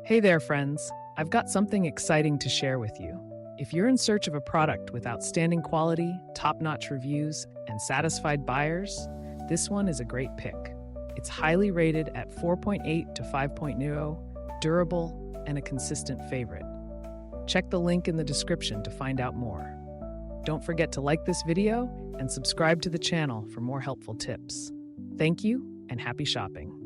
Hey there, friends. I've got something exciting to share with you. If you're in search of a product with outstanding quality, top-notch reviews, and satisfied buyers, this one is a great pick. It's highly rated at 4.8 to 5.0, durable, and a consistent favorite. Check the link in the description to find out more. Don't forget to like this video and subscribe to the channel for more helpful tips. Thank you and happy shopping.